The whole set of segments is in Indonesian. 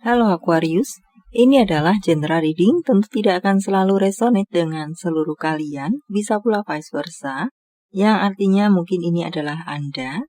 Halo Aquarius, ini adalah general reading, tentu tidak akan selalu resonate dengan seluruh kalian, bisa pula vice versa, yang artinya mungkin ini adalah Anda.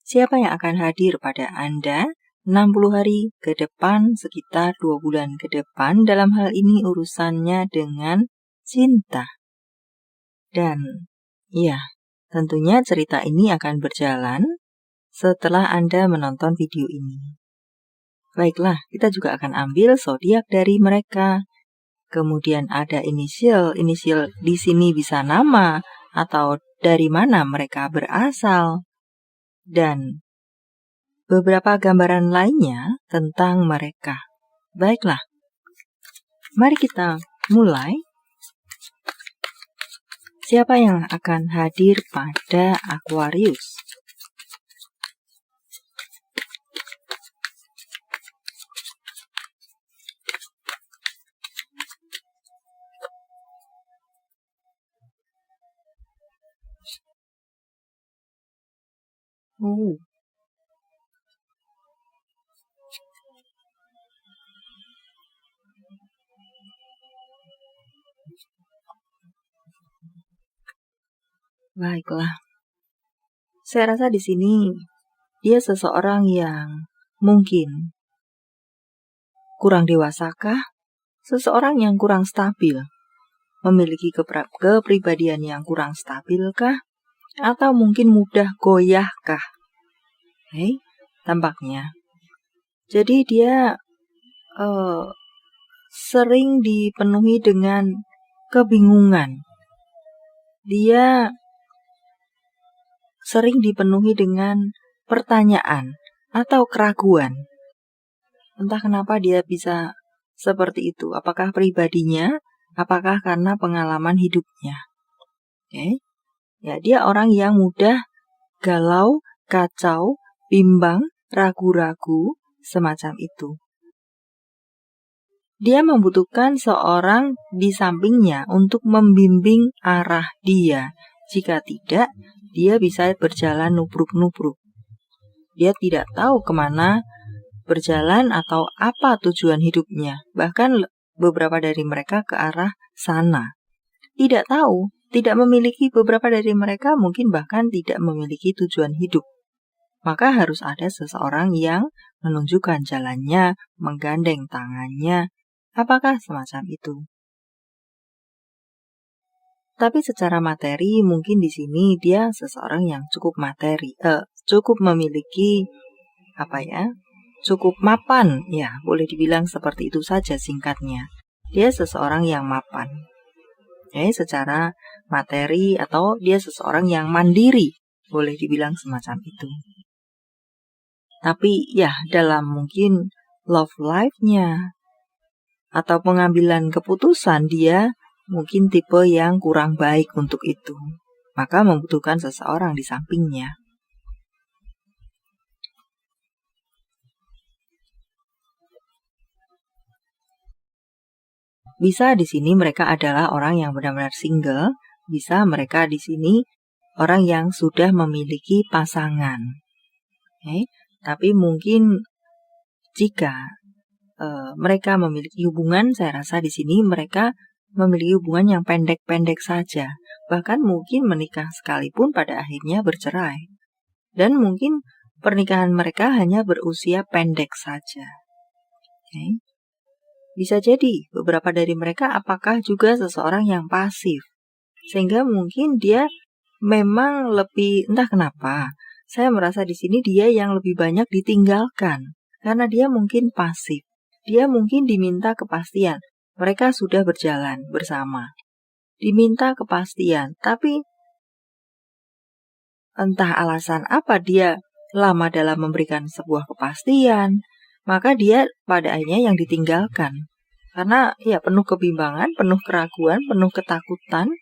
Siapa yang akan hadir pada Anda 60 hari ke depan, sekitar 2 bulan ke depan, dalam hal ini urusannya dengan cinta. Dan ya, tentunya cerita ini akan berjalan setelah Anda menonton video ini. Baiklah, kita juga akan ambil zodiak dari mereka. Kemudian ada inisial di sini bisa nama atau dari mana mereka berasal. Dan beberapa gambaran lainnya tentang mereka. Baiklah, mari kita mulai. Siapa yang akan hadir pada Aquarius? Baiklah. Saya rasa di sini dia seseorang yang mungkin kurang dewasakah, seseorang yang kurang stabil, memiliki kepribadian yang kurang stabilkah, atau mungkin mudah goyahkah? Tampaknya. Jadi dia sering dipenuhi dengan kebingungan. Dia sering dipenuhi dengan pertanyaan atau keraguan. Entah kenapa dia bisa seperti itu. Apakah pribadinya? Apakah karena pengalaman hidupnya? Ya, dia orang yang mudah galau, kacau, bimbang, ragu-ragu, semacam itu. Dia membutuhkan seorang di sampingnya untuk membimbing arah dia. Jika tidak, dia bisa berjalan nubruk-nubruk. Dia tidak tahu kemana berjalan atau apa tujuan hidupnya. Bahkan beberapa dari mereka ke arah sana. Tidak tahu, tidak memiliki beberapa dari mereka mungkin bahkan tidak memiliki tujuan hidup. Maka harus ada seseorang yang menunjukkan jalannya, menggandeng tangannya. Apakah semacam itu? Tapi secara materi mungkin di sini dia seseorang yang cukup cukup memiliki cukup mapan, ya boleh dibilang seperti itu saja singkatnya. Dia seseorang yang mapan, secara materi, atau dia seseorang yang mandiri, boleh dibilang semacam itu. Tapi ya dalam mungkin love life-nya atau pengambilan keputusan dia mungkin tipe yang kurang baik untuk itu. Maka membutuhkan seseorang di sampingnya. Bisa di sini mereka adalah orang yang benar-benar single, bisa mereka di sini orang yang sudah memiliki pasangan. Tapi mungkin jika mereka memiliki hubungan, saya rasa di sini mereka memiliki hubungan yang pendek-pendek saja. Bahkan mungkin menikah sekalipun pada akhirnya bercerai. Dan mungkin pernikahan mereka hanya berusia pendek saja. Bisa jadi beberapa dari mereka apakah juga seseorang yang pasif. Sehingga mungkin dia memang lebih, entah kenapa, saya merasa di sini dia yang lebih banyak ditinggalkan. Karena dia mungkin pasif. Dia mungkin diminta kepastian. Mereka sudah berjalan bersama. Diminta kepastian. Tapi entah alasan apa dia lama dalam memberikan sebuah kepastian. Maka dia pada akhirnya yang ditinggalkan. Karena ya penuh kebimbangan, penuh keraguan, penuh ketakutan.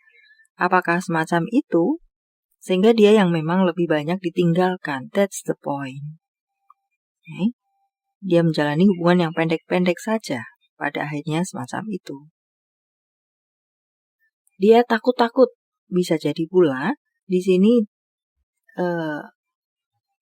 Apakah semacam itu? Sehingga dia yang memang lebih banyak ditinggalkan. That's the point. Dia menjalani hubungan yang pendek-pendek saja. Pada akhirnya semacam itu. Dia takut-takut. Bisa jadi pula di sini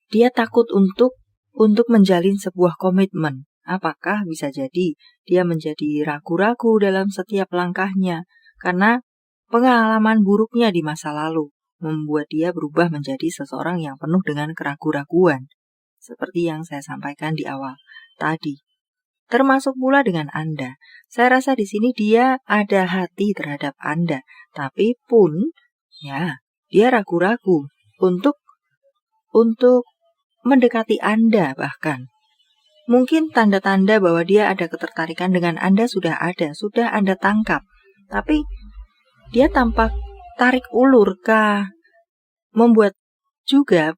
dia takut untuk menjalin sebuah komitmen. Apakah bisa jadi dia menjadi ragu-ragu dalam setiap langkahnya karena pengalaman buruknya di masa lalu membuat dia berubah menjadi seseorang yang penuh dengan keraguan-raguan, seperti yang saya sampaikan di awal tadi. Termasuk pula dengan Anda. Saya rasa di sini dia ada hati terhadap Anda, tapi pun ya, dia ragu-ragu untuk mendekati Anda bahkan. Mungkin tanda-tanda bahwa dia ada ketertarikan dengan Anda sudah ada, sudah Anda tangkap. Tapi dia tampak tarik ulur kah? Membuat juga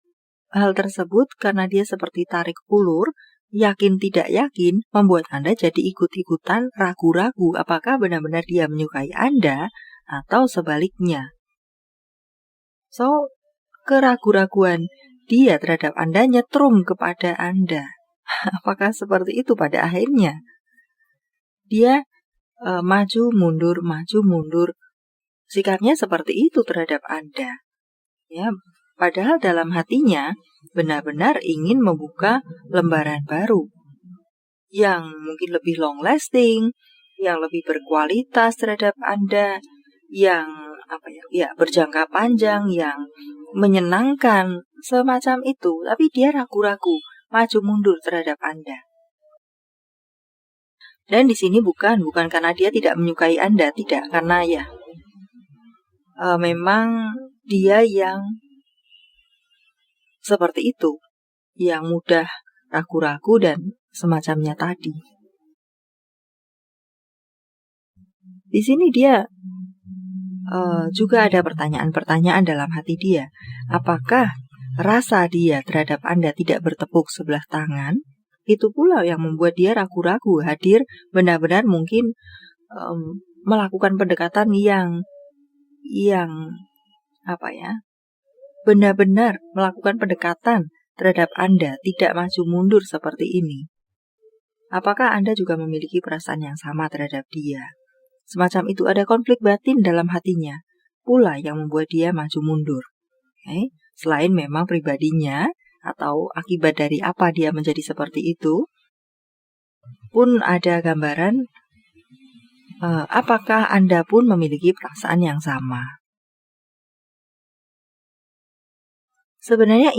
hal tersebut karena dia seperti tarik ulur, yakin tidak yakin, membuat Anda jadi ikut-ikutan ragu-ragu apakah benar-benar dia menyukai Anda atau sebaliknya. So, keraguan-raguan dia terhadap Anda nyetrum kepada Anda. Apakah seperti itu pada akhirnya? Dia maju mundur. Sikapnya seperti itu terhadap Anda. Ya, padahal dalam hatinya benar-benar ingin membuka lembaran baru yang mungkin lebih long lasting, yang lebih berkualitas terhadap Anda, yang berjangka panjang, yang menyenangkan, semacam itu. Tapi dia ragu-ragu, maju mundur terhadap Anda. Dan di sini bukan karena dia tidak menyukai Anda, tidak, karena memang dia yang seperti itu, yang mudah ragu-ragu dan semacamnya tadi. Di sini dia juga ada pertanyaan-pertanyaan dalam hati dia. Apakah rasa dia terhadap Anda tidak bertepuk sebelah tangan? Itu pula yang membuat dia ragu-ragu hadir benar-benar mungkin melakukan pendekatan yang benar-benar melakukan pendekatan terhadap Anda, tidak maju mundur seperti ini. Apakah Anda juga memiliki perasaan yang sama terhadap dia? Semacam itu, ada konflik batin dalam hatinya pula yang membuat dia maju mundur. Selain memang pribadinya atau akibat dari apa dia menjadi seperti itu, pun ada gambaran apakah Anda pun memiliki perasaan yang sama. Sebenarnya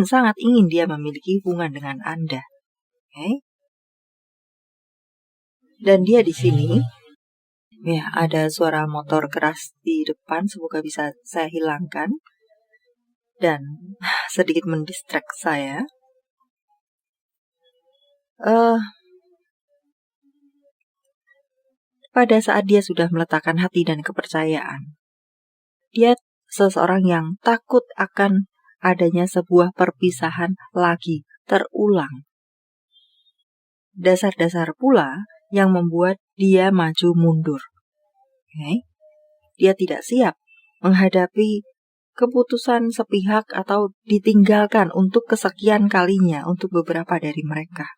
sangat ingin dia memiliki hubungan dengan Anda. Dan dia di sini, ada suara motor keras di depan, semoga bisa saya hilangkan dan sedikit mendistract saya. Pada saat dia sudah meletakkan hati dan kepercayaan, dia seseorang yang takut akan adanya sebuah perpisahan lagi terulang. Dasar-dasar pula yang membuat dia maju mundur. Dia tidak siap menghadapi keputusan sepihak atau ditinggalkan untuk kesekian kalinya untuk beberapa dari mereka.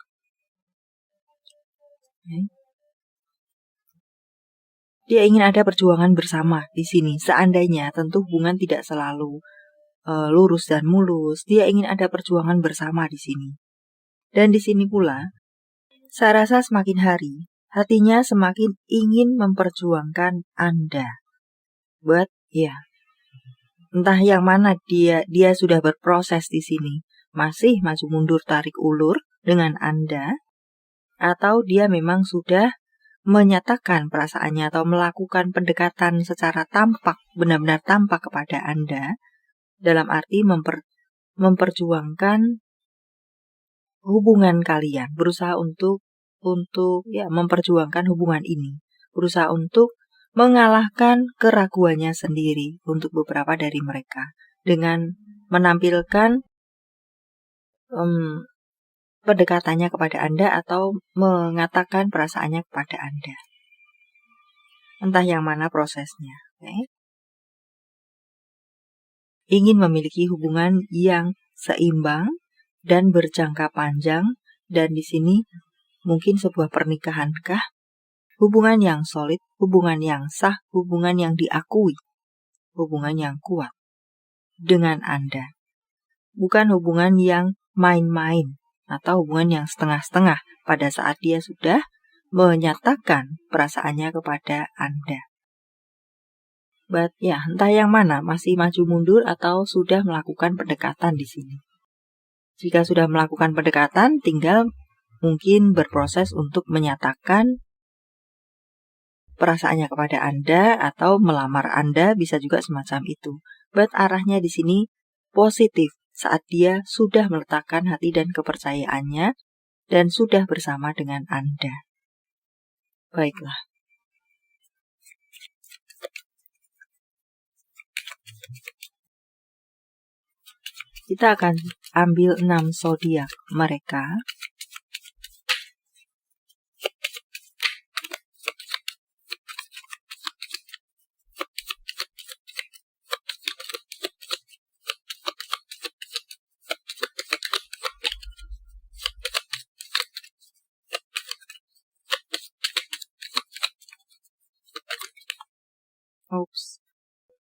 Dia ingin ada perjuangan bersama di sini. Seandainya tentu hubungan tidak selalu lurus dan mulus. Dia ingin ada perjuangan bersama di sini. Dan di sini pula, saya rasa semakin hari, hatinya semakin ingin memperjuangkan Anda. But entah yang mana dia sudah berproses di sini, masih maju mundur tarik ulur dengan Anda, atau dia memang sudah menyatakan perasaannya atau melakukan pendekatan secara tampak, benar-benar tampak kepada Anda, dalam arti memperjuangkan hubungan kalian, berusaha untuk memperjuangkan hubungan ini, berusaha untuk mengalahkan keraguannya sendiri untuk beberapa dari mereka dengan menampilkan pendekatannya kepada Anda atau mengatakan perasaannya kepada Anda. Entah yang mana prosesnya. Ingin memiliki hubungan yang seimbang dan berjangka panjang, dan di sini mungkin sebuah pernikahankah? Hubungan yang solid, hubungan yang sah, hubungan yang diakui, hubungan yang kuat dengan Anda. Bukan hubungan yang main-main, atau hubungan yang setengah-setengah pada saat dia sudah menyatakan perasaannya kepada Anda. But ya, entah yang mana, masih maju mundur atau sudah melakukan pendekatan di sini. Jika sudah melakukan pendekatan, tinggal mungkin berproses untuk menyatakan perasaannya kepada Anda atau melamar Anda, bisa juga semacam itu. But arahnya di sini positif saat dia sudah meletakkan hati dan kepercayaannya dan sudah bersama dengan Anda. Baiklah. Kita akan ambil 6 zodiak mereka.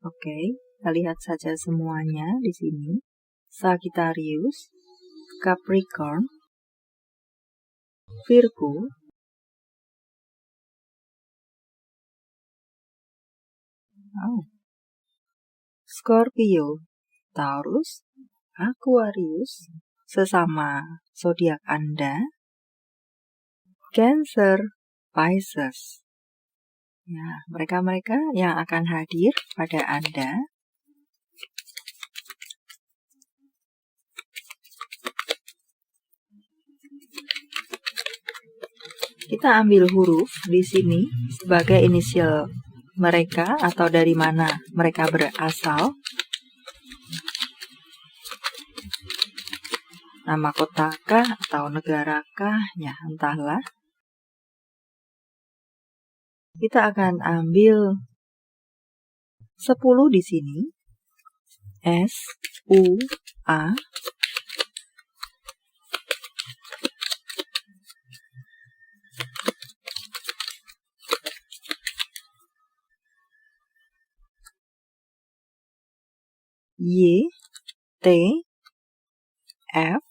Oke, kita lihat saja semuanya di sini. Sagittarius, Capricorn, Virgo, Scorpio, Taurus, Aquarius, sesama zodiak Anda, Cancer, Pisces. Ya, mereka-mereka yang akan hadir pada Anda. Kita ambil huruf di sini sebagai inisial mereka atau dari mana mereka berasal. Nama kotakah atau negarakah? Ya, entahlah. Kita akan ambil 10 di sini. S, U, A. Y, T, F,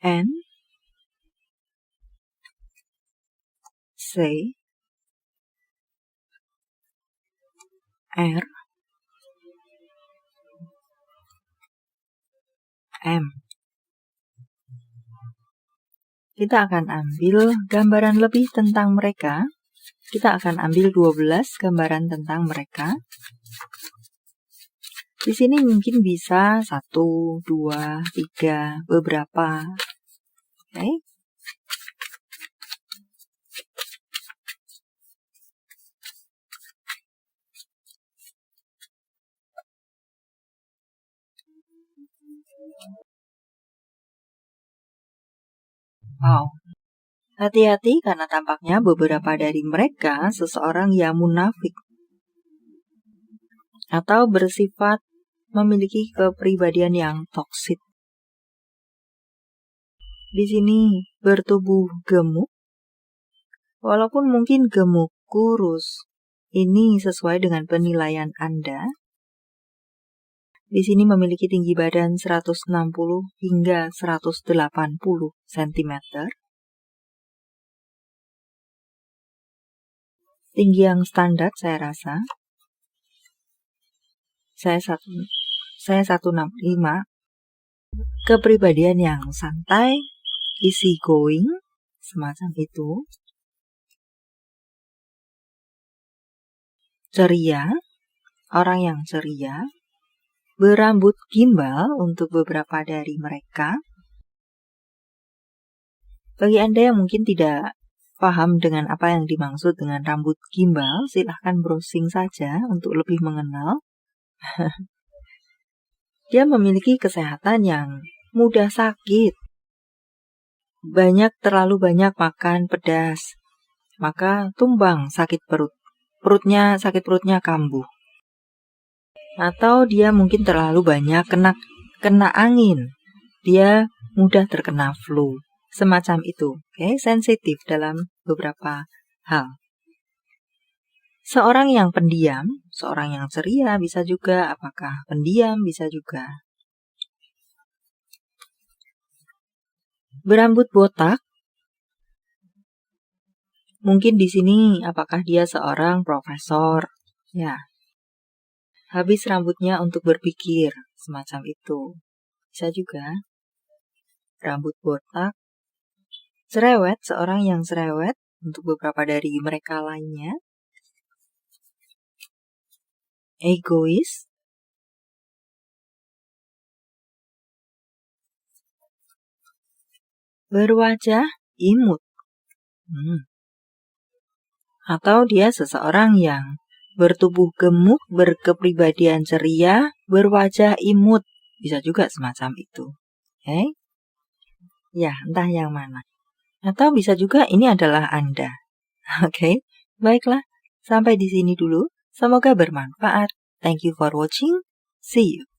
N, C, R, M. Kita akan ambil gambaran lebih tentang mereka. Kita akan ambil 12 gambaran tentang mereka. Di sini mungkin bisa 1, 2, 3, beberapa. Oke. Wow. Hati-hati karena tampaknya beberapa dari mereka seseorang yang munafik atau bersifat memiliki kepribadian yang toksik. Di sini bertubuh gemuk, walaupun mungkin gemuk kurus. Ini sesuai dengan penilaian Anda. Di sini memiliki tinggi badan 160 hingga 180 cm. Tinggi yang standar saya rasa. Saya 165. Kepribadian yang santai, easy going, semacam itu. Ceria, orang yang ceria. Berambut gimbal untuk beberapa dari mereka. Bagi Anda yang mungkin tidak paham dengan apa yang dimaksud dengan rambut gimbal, silahkan browsing saja untuk lebih mengenal. Dia memiliki kesehatan yang mudah sakit. Terlalu banyak makan pedas, maka tumbang sakit perut. Sakit perutnya kambuh. Atau dia mungkin terlalu banyak kena angin. Dia mudah terkena flu. Semacam itu. Oke, sensitif dalam beberapa hal. Seorang yang pendiam, seorang yang ceria bisa juga, apakah pendiam bisa juga. Berambut botak, mungkin di sini apakah dia seorang profesor? Ya. Habis rambutnya untuk berpikir, semacam itu. Bisa juga. Rambut botak. Cerewet, seorang yang cerewet untuk beberapa dari mereka lainnya. Egois. Berwajah imut. Atau dia seseorang yang bertubuh gemuk, berkepribadian ceria, berwajah imut. Bisa juga semacam itu. Oke? Ya, entah yang mana. Atau bisa juga ini adalah Anda. Oke? Baiklah, sampai di sini dulu. Semoga bermanfaat. Thank you for watching. See you.